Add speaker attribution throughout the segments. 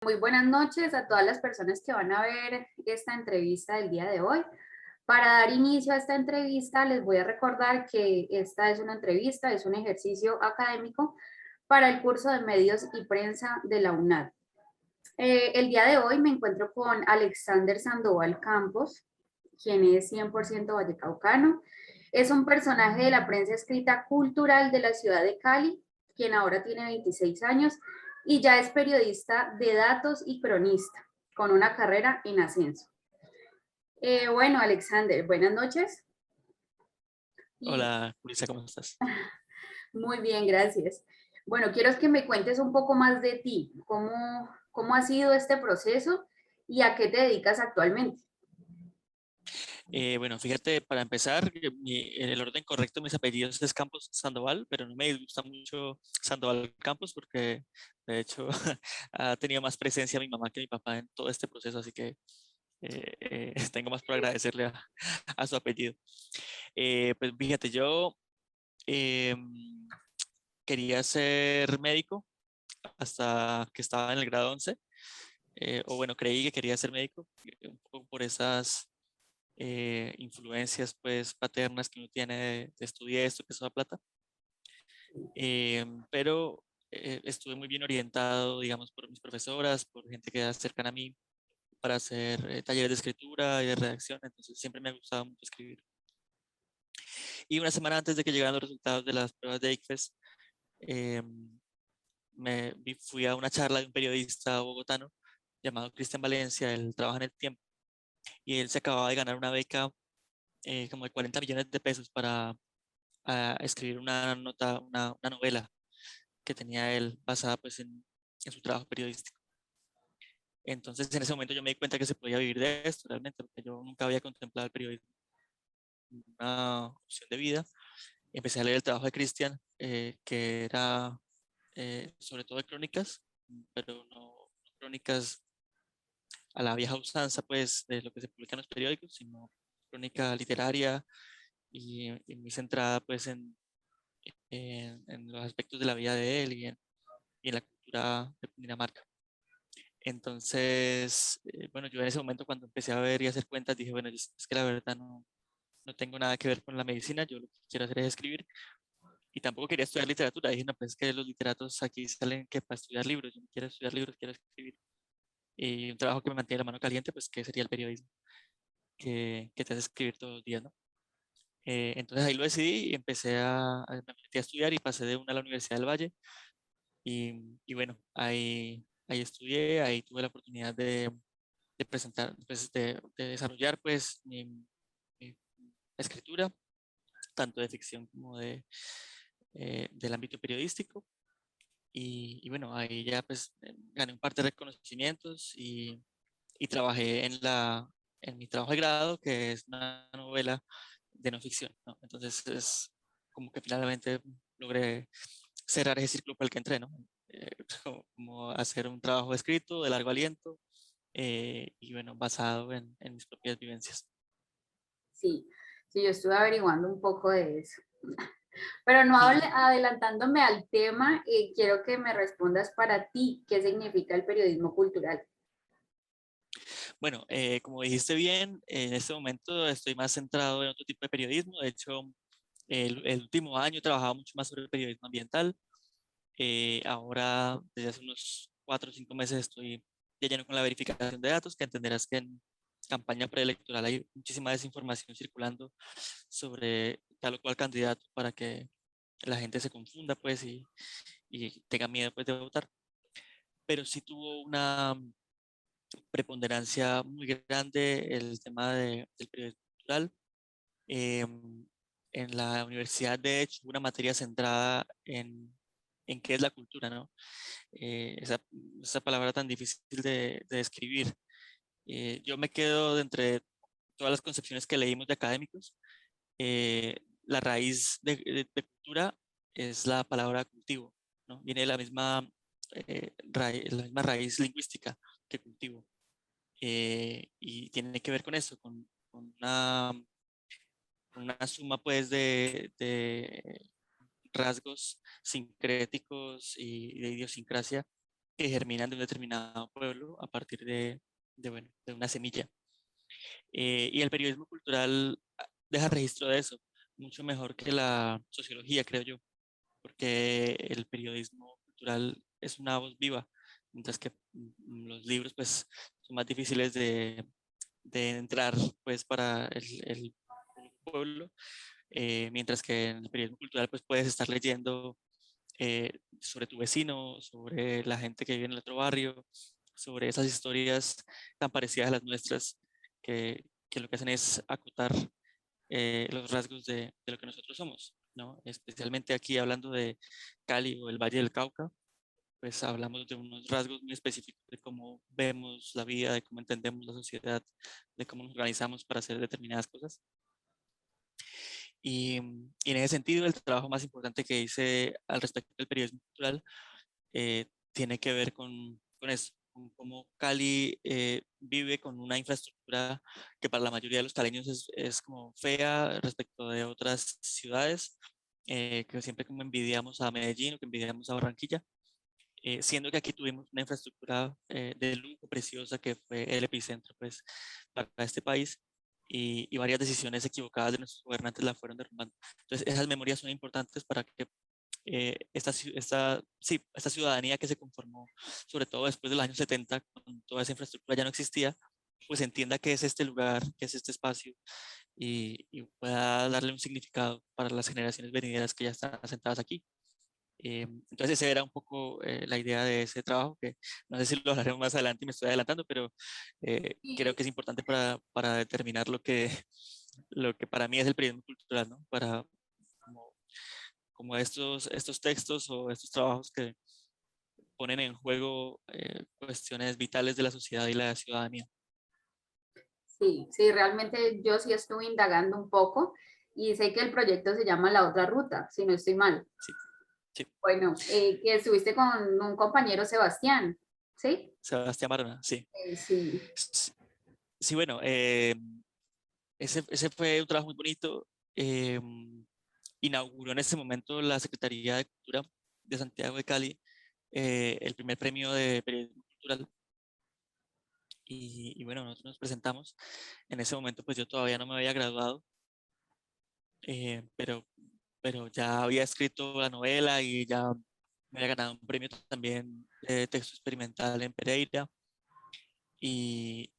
Speaker 1: Muy buenas noches a todas las personas que van a ver esta entrevista del día de hoy. Para dar inicio a esta entrevista, les voy a recordar que esta es una entrevista, es un ejercicio académico para el curso de Medios y Prensa de la UNAD. El día de hoy me encuentro con Alexander Sandoval Campos, quien es 100% vallecaucano. Es un personaje de la prensa escrita cultural de la ciudad de Cali, quien ahora tiene 26 años y ya es periodista de datos y cronista, con una carrera en ascenso. Bueno, Alexander, buenas noches. Y
Speaker 2: Hola, Julissa, ¿cómo estás?
Speaker 1: muy bien, gracias. Bueno, quiero que me cuentes un poco más de ti, cómo ha sido este proceso y a qué te dedicas actualmente.
Speaker 2: Bueno, fíjate, para empezar, en el orden correcto de mis apellidos es Campos Sandoval, pero no me gusta mucho Sandoval Campos porque, de hecho, ha tenido más presencia mi mamá que mi papá en todo este proceso, así que tengo más por agradecerle a su apellido. Pues fíjate, yo quería ser médico hasta que estaba en el grado 11, o bueno, creí que quería ser médico, un poco por esas influencias pues paternas que uno tiene de estudiar esto, que es la plata. Pero estuve muy bien orientado, digamos, por mis profesoras, por gente que era cercana a mí, para hacer talleres de escritura y de redacción, entonces siempre me ha gustado mucho escribir. Y una semana antes de que llegaran los resultados de las pruebas de ICFES, eh, fui a una charla de un periodista bogotano llamado Cristian Valencia. Él trabaja en El Tiempo y él se acababa de ganar una beca como de 40 millones de pesos para escribir una nota, una novela que tenía él basada pues en su trabajo periodístico. Entonces en ese momento yo me di cuenta que se podía vivir de esto realmente, porque yo nunca había contemplado el periodismo como una opción de vida. Empecé a leer el trabajo de Cristian, que era sobre todo de crónicas, pero no crónicas a la vieja usanza pues de lo que se publica en los periódicos, sino crónica literaria y muy centrada pues en los aspectos de la vida de él y en la cultura de Dinamarca. Entonces, bueno, yo en ese momento cuando empecé a ver y a hacer cuentas dije, bueno, es que la verdad no tengo nada que ver con la medicina, yo lo que quiero hacer es escribir y tampoco quería estudiar literatura. Dije, no, pues es que los literatos aquí salen que para estudiar libros, yo no quiero estudiar libros, quiero escribir. Y un trabajo que me mantiene la mano caliente, pues que sería el periodismo, que te hace escribir todos los días, ¿no? Entonces ahí lo decidí y me metí a estudiar y pasé de una a la Universidad del Valle y bueno, ahí estudié, ahí tuve la oportunidad de presentar, pues, de desarrollar pues mi escritura, tanto de ficción como del ámbito periodístico. Y bueno, ahí ya pues gané un par de reconocimientos y trabajé en mi trabajo de grado, que es una novela de no ficción, ¿no? Entonces es como que finalmente logré cerrar ese círculo por el que entré, ¿no? Eh, como hacer un trabajo escrito de largo aliento y bueno, basado en mis propias vivencias.
Speaker 1: Sí, sí, yo estuve averiguando un poco de eso. Pero no adelantándome al tema, quiero que me respondas para ti qué significa el periodismo cultural.
Speaker 2: Bueno, como dijiste bien, en este momento estoy más centrado en otro tipo de periodismo. De hecho, el último año he trabajado mucho más sobre el periodismo ambiental. Ahora, desde hace unos 4 o 5 meses, estoy de lleno con la verificación de datos, que entenderás que en campaña preelectoral hay muchísima desinformación circulando sobre tal o cual candidato para que la gente se confunda pues y tenga miedo pues de votar. Pero sí tuvo una preponderancia muy grande el tema del periodismo cultural. En la universidad, de hecho, hubo una materia centrada en qué es la cultura, ¿no? Esa palabra tan difícil de describir. Yo me quedo de entre todas las concepciones que leímos de académicos. La raíz de cultura es la palabra cultivo, ¿no? Viene de la misma raíz lingüística que cultivo. Y tiene que ver con eso, con una suma pues de rasgos sincréticos y de idiosincrasia que germinan de un determinado pueblo a partir bueno, de una semilla. Y el periodismo cultural deja registro de eso, mucho mejor que la sociología, creo yo, porque el periodismo cultural es una voz viva, mientras que los libros pues son más difíciles de entrar pues para el pueblo, mientras que en el periodismo cultural pues puedes estar leyendo sobre tu vecino, sobre la gente que vive en el otro barrio, sobre esas historias tan parecidas a las nuestras que lo que hacen es acotar los rasgos de lo que nosotros somos, ¿no? Especialmente aquí hablando de Cali o el Valle del Cauca, pues hablamos de unos rasgos muy específicos de cómo vemos la vida, de cómo entendemos la sociedad, de cómo nos organizamos para hacer determinadas cosas. Y en ese sentido, el trabajo más importante que hice al respecto del periodismo cultural tiene que ver con eso, con cómo Cali vive con una infraestructura que para la mayoría de los caleños es como fea respecto de otras ciudades, que siempre como envidiamos a Medellín o que envidiamos a Barranquilla, siendo que aquí tuvimos una infraestructura de lujo preciosa que fue el epicentro pues, para este país. Y varias decisiones equivocadas de nuestros gobernantes la fueron derrumbando. Entonces, esas memorias son importantes para que esta ciudadanía que se conformó, sobre todo después de los años 70, cuando toda esa infraestructura ya no existía, pues entienda qué es este lugar, qué es este espacio y pueda darle un significado para las generaciones venideras que ya están asentadas aquí. Entonces, esa era un poco la idea de ese trabajo, que no sé si lo hablaremos más adelante y me estoy adelantando, pero creo que es importante para determinar lo que para mí es el periodismo cultural, ¿no? Para como, como estos textos o estos trabajos que ponen en juego cuestiones vitales de la sociedad y la ciudadanía.
Speaker 1: Sí, sí, realmente yo sí estuve indagando un poco y sé que el proyecto se llama La Otra Ruta, si no estoy mal.
Speaker 2: Sí, sí.
Speaker 1: Bueno, que estuviste con un compañero Sebastián, ¿sí?
Speaker 2: Sebastián Marona, sí.
Speaker 1: Sí,
Speaker 2: Sí, sí, bueno, ese fue un trabajo muy bonito. eh, Inauguró en ese momento la Secretaría de Cultura de Santiago de Cali el primer premio de periodismo cultural. Y bueno, nosotros nos presentamos. En ese momento, pues yo todavía no me había graduado, pero ya había escrito la novela y ya me había ganado un premio también de texto experimental en Pereira. Y,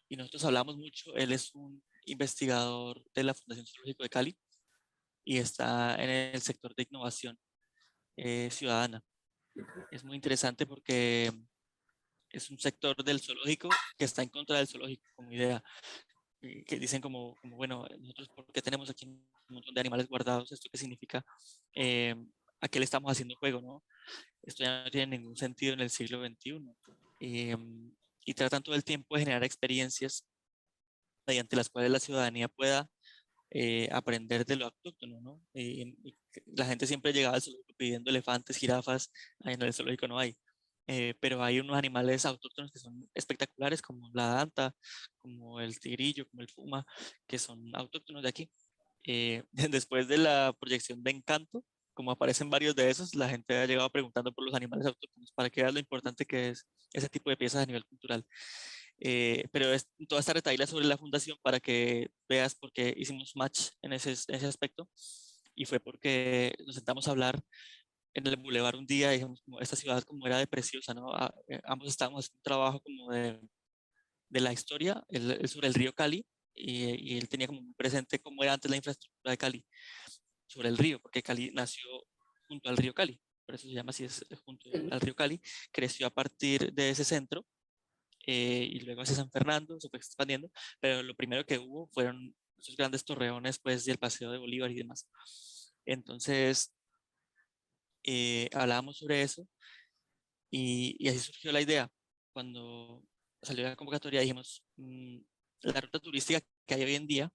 Speaker 2: y nosotros hablamos mucho. Él es un investigador de la Fundación Zoológico de Cali y está en el sector de innovación ciudadana. Es muy interesante porque es un sector del zoológico que está en contra del zoológico como idea, que dicen bueno, nosotros por qué tenemos aquí un montón de animales guardados, esto qué significa, eh, a qué le estamos haciendo juego, ¿no? Esto ya no tiene ningún sentido en el siglo XXI. Eh, y tratan todo el tiempo de generar experiencias mediante las cuales la ciudadanía pueda aprender de lo autóctono, ¿no? Y la gente siempre llegaba al zoológico pidiendo elefantes, jirafas, ahí en el zoológico no hay. Pero hay unos animales autóctonos que son espectaculares, como la danta, como el tigrillo, como el puma, que son autóctonos de aquí. Después de la proyección de Encanto, como aparecen varios de esos, la gente ha llegado preguntando por los animales autóctonos para que veas lo importante que es ese tipo de piezas a nivel cultural. Pero es toda esta retaíla sobre la fundación para que veas por qué hicimos match en ese aspecto. Y fue porque nos sentamos a hablar en el bulevar un día y dijimos, como esta ciudad como era de preciosa, ¿no? Ambos estábamos haciendo un trabajo como de la historia, él sobre el río Cali, y él tenía como muy presente cómo era antes la infraestructura de Cali sobre el río, porque Cali nació junto al río Cali, por eso se llama así, es junto
Speaker 1: sí.
Speaker 2: al río Cali, creció a partir de ese centro y luego hacia San Fernando, se fue expandiendo, pero lo primero que hubo fueron esos grandes torreones, pues, y el Paseo de Bolívar y demás. Entonces, hablábamos sobre eso y así surgió la idea. Cuando salió la convocatoria dijimos, la ruta turística que hay hoy en día,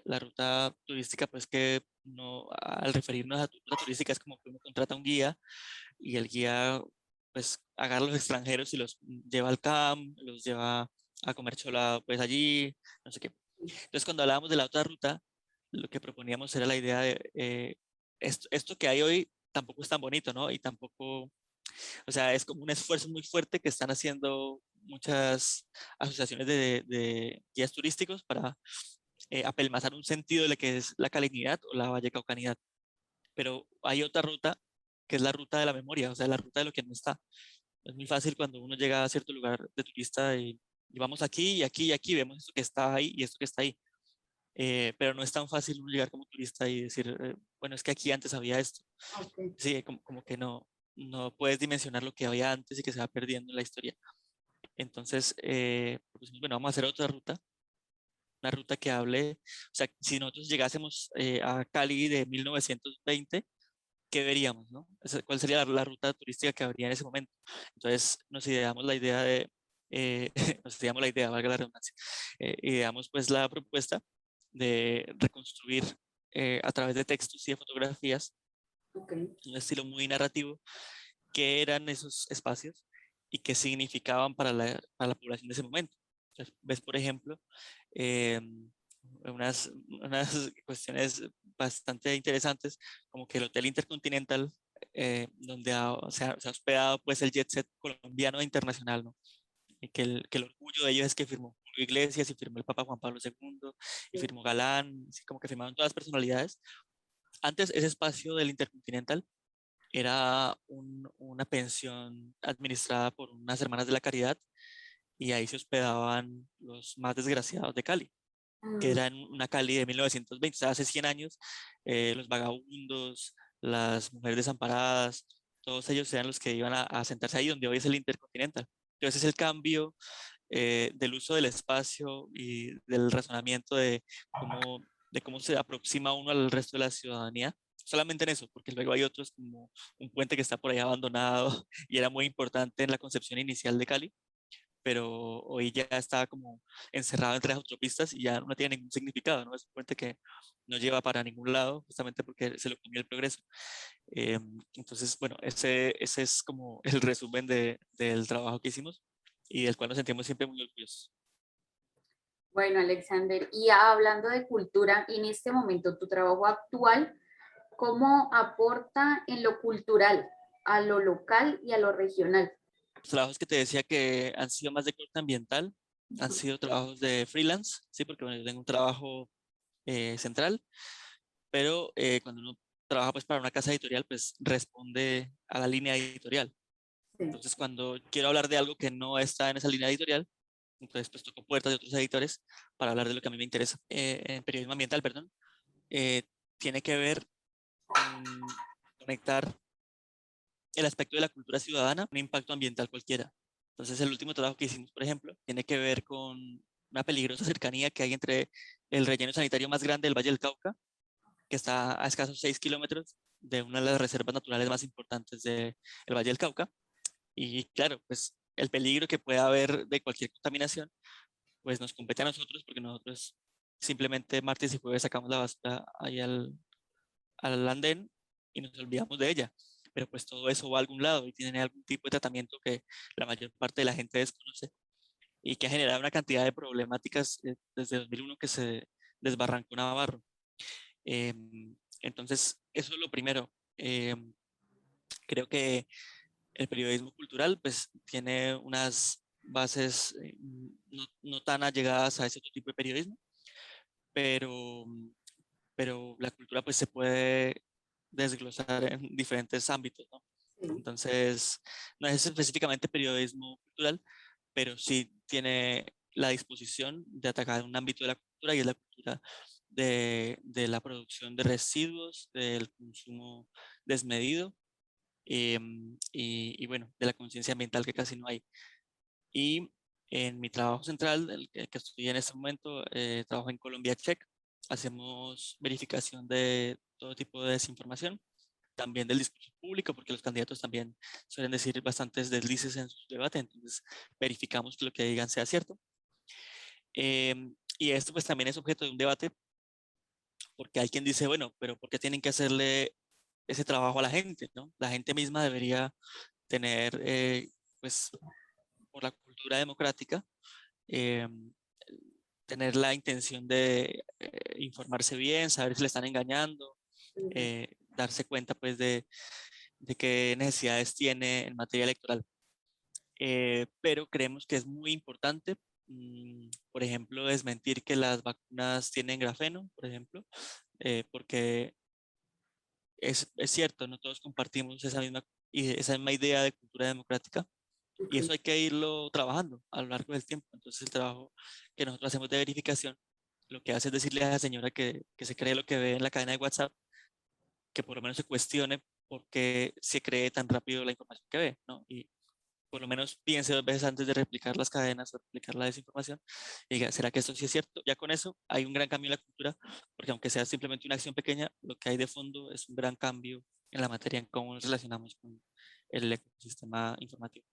Speaker 2: la ruta turística, pues que no, al referirnos a ruta turística es como que uno contrata un guía y el guía pues agarra a los extranjeros y los lleva al camp, los lleva a comer cholado pues allí, no sé qué. Entonces cuando hablábamos de la otra ruta, lo que proponíamos era la idea de esto que hay hoy tampoco es tan bonito, ¿no? Y tampoco O sea, es como un esfuerzo muy fuerte que están haciendo muchas asociaciones de guías turísticos para apelmazar un sentido de lo que es la calinidad o la vallecaucanidad. Pero hay otra ruta que es la ruta de la memoria, o sea, la ruta de lo que no está. Es muy fácil cuando uno llega a cierto lugar de turista y vamos aquí y aquí y aquí, vemos esto que está ahí y esto que está ahí. Pero no es tan fácil uno llegar como turista y decir, bueno, es que aquí antes había esto.
Speaker 1: Ok,
Speaker 2: Sí, como que no puedes dimensionar lo que había antes y que se va perdiendo en la historia. Entonces, pues, bueno, vamos a hacer otra ruta, una ruta que hable, o sea, si nosotros llegásemos a Cali de 1920, ¿qué veríamos, no? ¿Cuál sería la ruta turística que habría en ese momento? Entonces, nos ideamos la idea de, nos ideamos la idea, valga la redundancia, ideamos pues la propuesta de reconstruir a través de textos y de fotografías
Speaker 1: ok.
Speaker 2: un estilo muy narrativo, qué eran esos espacios y qué significaban para la población de ese momento. Entonces, ves, por ejemplo, eh, unas cuestiones bastante interesantes, como que el Hotel Intercontinental, donde se ha hospedado pues el jet set colombiano e internacional, ¿no? Y que el orgullo de ellos es que firmó Julio Iglesias y firmó el Papa Juan Pablo II y
Speaker 1: Sí.
Speaker 2: firmó Galán, así como que firmaron todas las personalidades. Antes ese espacio del Intercontinental era una pensión administrada por unas hermanas de la caridad y ahí se hospedaban los más desgraciados de Cali, que
Speaker 1: Mm,
Speaker 2: era en una Cali de 1920, o sea, hace 100 años, los vagabundos, las mujeres desamparadas, todos ellos eran los que iban a sentarse ahí donde hoy es el Intercontinental. Entonces el cambio del uso del espacio y del razonamiento de cómo se aproxima uno al resto de la ciudadanía, solamente en eso, porque luego hay otros como un puente que está por ahí abandonado y era muy importante en la concepción inicial de Cali, pero hoy ya está como encerrado entre las autopistas y ya no tiene ningún significado, ¿no? Es un puente que no lleva para ningún lado, justamente porque se lo comió el progreso. Entonces, bueno, ese es como el resumen del trabajo que hicimos y del cual nos sentimos siempre muy orgullosos.
Speaker 1: bueno, Alexander, y hablando de cultura, en este momento, tu trabajo actual, ¿cómo aporta en lo cultural, a lo local y a lo regional?
Speaker 2: Los trabajos que te decía que han sido más de corte ambiental han sido trabajos de freelance, sí, porque bueno, yo tengo un trabajo central, pero cuando uno trabaja pues para una casa editorial, pues responde a la línea editorial.
Speaker 1: Sí.
Speaker 2: Entonces, cuando quiero hablar de algo que no está en esa línea editorial, entonces pues toco puertas de otros editores para hablar de lo que a mí me interesa. En periodismo ambiental, perdón, eh, tiene que ver con conectar el aspecto de la cultura ciudadana, un impacto ambiental cualquiera. Entonces, el último trabajo que hicimos, por ejemplo, tiene que ver con una peligrosa cercanía que hay entre el relleno sanitario más grande del Valle del Cauca, que está a escasos 6 kilómetros de una de las reservas naturales más importantes del Valle del Cauca. Y claro, pues el peligro que pueda haber de cualquier contaminación, pues nos compete a nosotros porque nosotros simplemente martes y jueves sacamos la basura ahí al andén y nos olvidamos de ella. Pero pues todo eso va a algún lado y tiene algún tipo de tratamiento que la mayor parte de la gente desconoce y que ha generado una cantidad de problemáticas desde 2001 que se desbarrancó Navarro. Entonces, eso es lo primero. Creo que el periodismo cultural pues tiene unas bases no tan allegadas a ese otro tipo de periodismo, pero, pero la cultura pues se puede desglosar en diferentes ámbitos, ¿no?
Speaker 1: Sí.
Speaker 2: Entonces, no es específicamente periodismo cultural, pero sí tiene la disposición de atacar un ámbito de la cultura y es la cultura de la producción de residuos, del consumo desmedido y bueno, de la conciencia ambiental que casi no hay. Y en mi trabajo central, el que estoy en este momento, trabajo en Colombia Check. Hacemos verificación de todo tipo de desinformación, también del discurso público, porque los candidatos también suelen decir bastantes deslices en su debate, entonces verificamos que lo que digan sea cierto. Y esto pues también es objeto de un debate, porque hay quien dice, bueno, pero ¿por qué tienen que hacerle ese trabajo a la gente, ¿no? La gente misma debería tener, pues, por la cultura democrática, eh, tener la intención de informarse bien, saber si le están engañando, darse cuenta, pues, de qué necesidades tiene en materia electoral. Pero creemos que es muy importante, por ejemplo, desmentir que las vacunas tienen grafeno, por ejemplo, porque es cierto, no todos compartimos esa misma idea de cultura democrática y
Speaker 1: Ok.
Speaker 2: eso hay que irlo trabajando a lo largo del tiempo. Entonces el trabajo que nosotros hacemos de verificación lo que hace es decirle a la señora que se cree lo que ve en la cadena de WhatsApp, que por lo menos se cuestione por qué se cree tan rápido la información que ve, ¿no? Y por lo menos piense dos veces antes de replicar las cadenas o replicar la desinformación y diga, ¿será que esto sí es cierto? Ya con eso hay un gran cambio en la cultura, porque aunque sea simplemente una acción pequeña, lo que hay de fondo es un gran cambio en la materia en cómo nos relacionamos con el ecosistema informativo.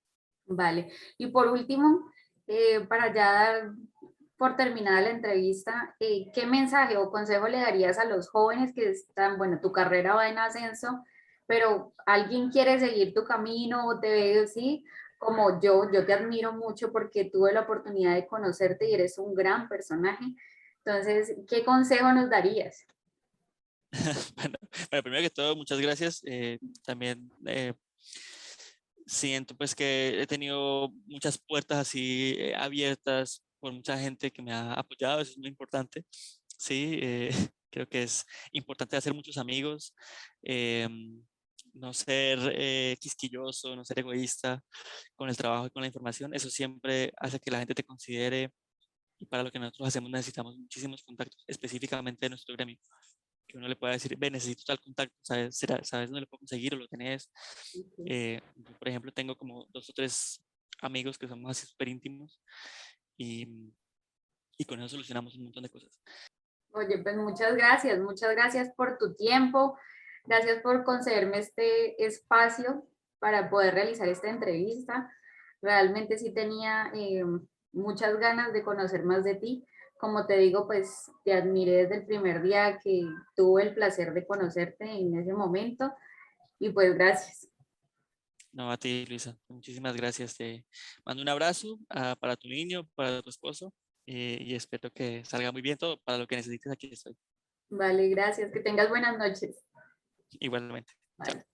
Speaker 1: Vale. Y por último, para ya dar por terminada la entrevista, ¿qué mensaje o consejo le darías a los jóvenes que están, bueno, tu carrera va en ascenso, pero alguien quiere seguir tu camino o te ve así, como yo te admiro mucho porque tuve la oportunidad de conocerte y eres un gran personaje. Entonces, ¿qué consejo nos darías?
Speaker 2: Bueno, primero que todo, muchas gracias. También siento pues que he tenido muchas puertas así abiertas por mucha gente que me ha apoyado, eso es muy importante. Sí, creo que es importante hacer muchos amigos, no ser quisquilloso, no ser egoísta con el trabajo y con la información. Eso siempre hace que la gente te considere y para lo que nosotros hacemos necesitamos muchísimos contactos, específicamente de nuestro gremio. Que uno le pueda decir, ve, necesito tal contacto, ¿sabes dónde lo puedo conseguir o lo tenés? Yo, por ejemplo, tengo como 2 o 3 amigos que somos así súper íntimos y con eso solucionamos un montón de cosas.
Speaker 1: Oye, pues muchas gracias por tu tiempo, gracias por concederme este espacio para poder realizar esta entrevista. Realmente sí tenía muchas ganas de conocer más de ti. Como te digo, pues te admiré desde el primer día que tuve el placer de conocerte en ese momento y pues gracias.
Speaker 2: No, a ti, Luisa, muchísimas gracias. Te mando un abrazo para tu niño, para tu esposo y espero que salga muy bien todo. Para lo que necesites, aquí estoy.
Speaker 1: Vale, gracias. Que tengas buenas noches.
Speaker 2: Igualmente. Chao.
Speaker 1: Vale.